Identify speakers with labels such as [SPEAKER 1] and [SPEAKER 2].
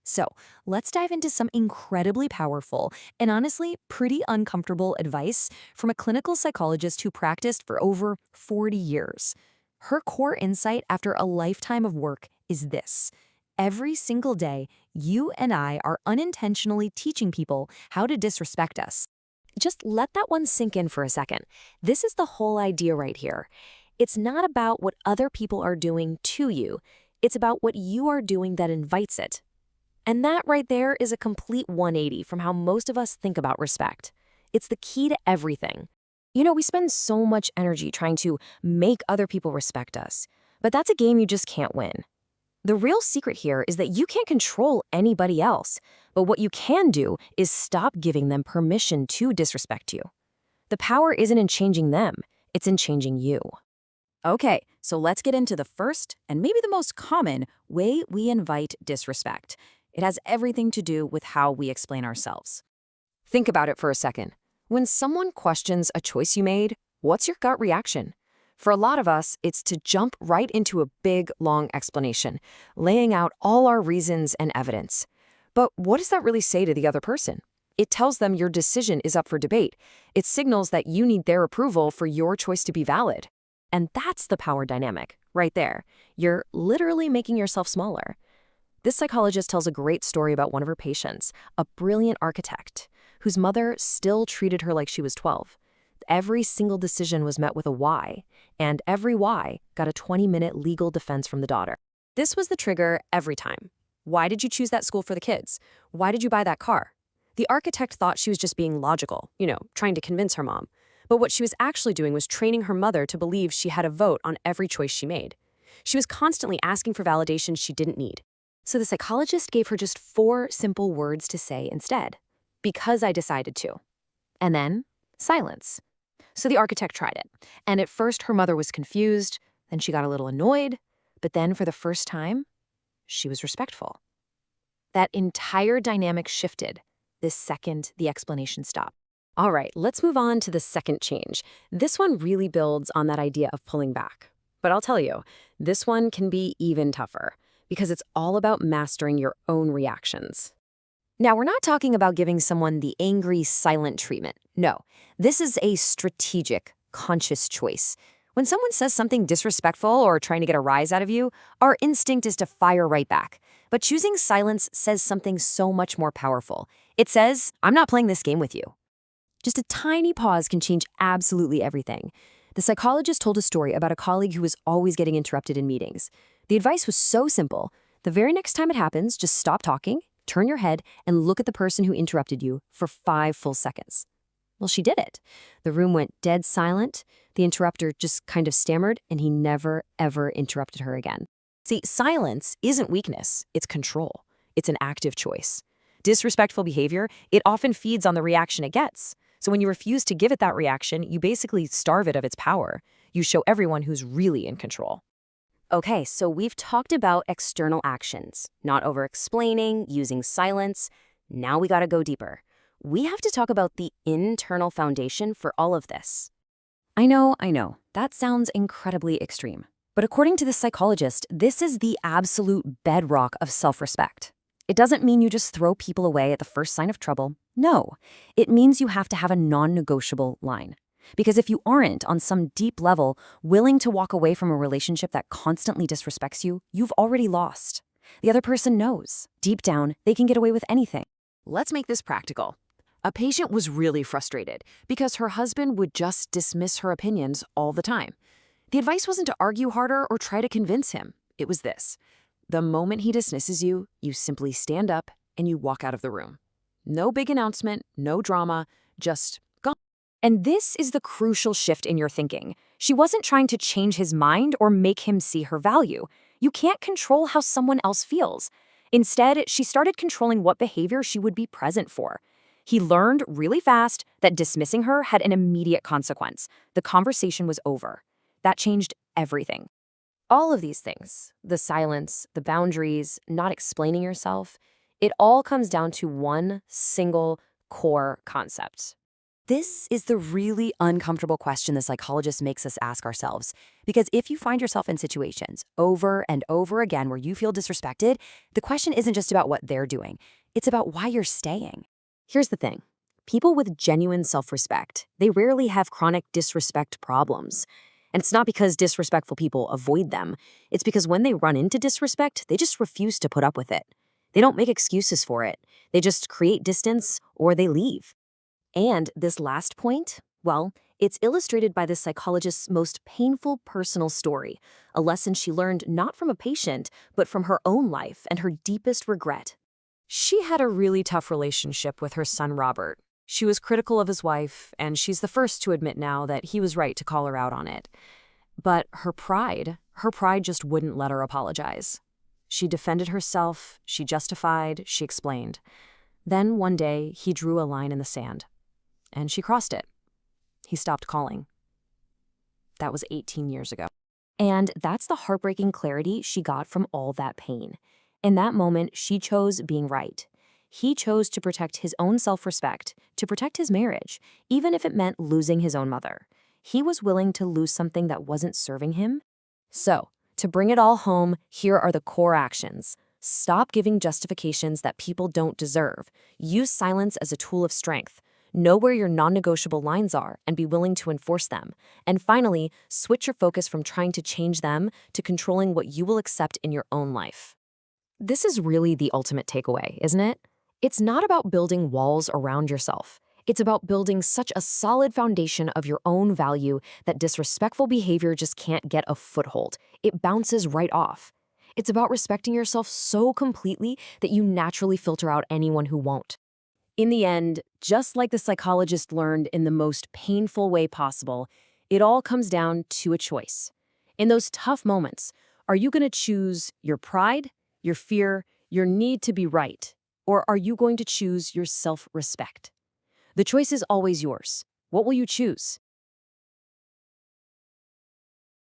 [SPEAKER 1] So let's dive into some incredibly powerful and honestly pretty uncomfortable advice from a clinical psychologist who practiced for over 40 years. Her core insight after a lifetime of work is this. Every single day, you and I are unintentionally teaching people how to disrespect us. Just let that one sink in for a second. This is the whole idea right here. It's not about what other people are doing to you. It's about what you are doing that invites it. And that right there is a complete 180 from how most of us think about respect. It's the key to everything. We spend so much energy trying to make other people respect us, but that's a game you just can't win. The real secret here is that you can't control anybody else, but what you can do is stop giving them permission to disrespect you. The power isn't in changing them, it's in changing you.
[SPEAKER 2] Okay, so let's get into the first and maybe the most common way we invite disrespect. It has everything to do with how we explain ourselves. Think about it for a second. When someone questions a choice you made, what's your gut reaction? For a lot of us, it's to jump right into a big, long explanation, laying out all our reasons and evidence. But what does that really say to the other person? It tells them your decision is up for debate. It signals that you need their approval for your choice to be valid. And that's the power dynamic, right there. You're literally making yourself smaller. This psychologist tells a great story about one of her patients, a brilliant architect, whose mother still treated her like she was 12. Every single decision was met with a why, and every why got a 20-minute legal defense from the daughter. This was the trigger every time. Why did you choose that school for the kids? Why did you buy that car? The architect thought she was just being logical, trying to convince her mom. But what she was actually doing was training her mother to believe she had a vote on every choice she made. She was constantly asking for validation she didn't need. So the psychologist gave her just 4 simple words to say instead. Because I decided to. And then, silence. So the architect tried it. And at first her mother was confused, then she got a little annoyed, but then for the first time, she was respectful. That entire dynamic shifted the second the explanation stopped. All right, let's move on to the second change. This one really builds on that idea of pulling back. But I'll tell you, this one can be even tougher because it's all about mastering your own reactions. Now, we're not talking about giving someone the angry, silent treatment. No, this is a strategic, conscious choice. When someone says something disrespectful or trying to get a rise out of you, our instinct is to fire right back. But choosing silence says something so much more powerful. It says, I'm not playing this game with you. Just a tiny pause can change absolutely everything. The psychologist told a story about a colleague who was always getting interrupted in meetings. The advice was so simple. The very next time it happens, just stop talking, turn your head, and look at the person who interrupted you for 5 full seconds. Well, she did it. The room went dead silent. The interrupter just kind of stammered, and he never, ever interrupted her again. See, silence isn't weakness. It's control. It's an active choice. Disrespectful behavior, it often feeds on the reaction it gets. So when you refuse to give it that reaction, you basically starve it of its power. You show everyone who's really in control. Okay, so we've talked about external actions, not over-explaining, using silence. Now we gotta go deeper. We have to talk about the internal foundation for all of this. I know, that sounds incredibly extreme. But according to this psychologist, this is the absolute bedrock of self-respect. It doesn't mean you just throw people away at the first sign of trouble. No, it means you have to have a non-negotiable line. Because if you aren't, on some deep level, willing to walk away from a relationship that constantly disrespects you, you've already lost. The other person knows. Deep down, they can get away with anything. Let's make this practical. A patient was really frustrated because her husband would just dismiss her opinions all the time. The advice wasn't to argue harder or try to convince him. It was this. The moment he dismisses you, you simply stand up and you walk out of the room. No big announcement, no drama, just gone. And this is the crucial shift in your thinking. She wasn't trying to change his mind or make him see her value. You can't control how someone else feels. Instead, she started controlling what behavior she would be present for. He learned really fast that dismissing her had an immediate consequence. The conversation was over. That changed everything. All of these things, the silence, the boundaries, not explaining yourself, it all comes down to one single core concept. This is the really uncomfortable question the psychologist makes us ask ourselves. Because if you find yourself in situations over and over again where you feel disrespected, the question isn't just about what they're doing, it's about why you're staying. Here's the thing. People with genuine self-respect, they rarely have chronic disrespect problems. And it's not because disrespectful people avoid them. It's because when they run into disrespect, they just refuse to put up with it. They don't make excuses for it. They just create distance or they leave. And this last point, well, it's illustrated by this psychologist's most painful personal story, a lesson she learned not from a patient, but from her own life and her deepest regret. She had a really tough relationship with her son, Robert. She was critical of his wife, and she's the first to admit now that he was right to call her out on it. But her pride just wouldn't let her apologize. She defended herself, she justified, she explained. Then one day, he drew a line in the sand. And she crossed it. He stopped calling. That was 18 years ago. And that's the heartbreaking clarity she got from all that pain. In that moment, she chose being right. He chose to protect his own self-respect, to protect his marriage, even if it meant losing his own mother. He was willing to lose something that wasn't serving him. So, to bring it all home, here are the core actions. Stop giving justifications that people don't deserve. Use silence as a tool of strength. Know where your non-negotiable lines are and be willing to enforce them. And finally, switch your focus from trying to change them to controlling what you will accept in your own life. This is really the ultimate takeaway, isn't it? It's not about building walls around yourself. It's about building such a solid foundation of your own value that disrespectful behavior just can't get a foothold. It bounces right off. It's about respecting yourself so completely that you naturally filter out anyone who won't. In the end, just like the psychologist learned in the most painful way possible, it all comes down to a choice. In those tough moments, are you going to choose your pride, your fear, your need to be right, or are you going to choose your self-respect? The choice is always yours. What will you choose?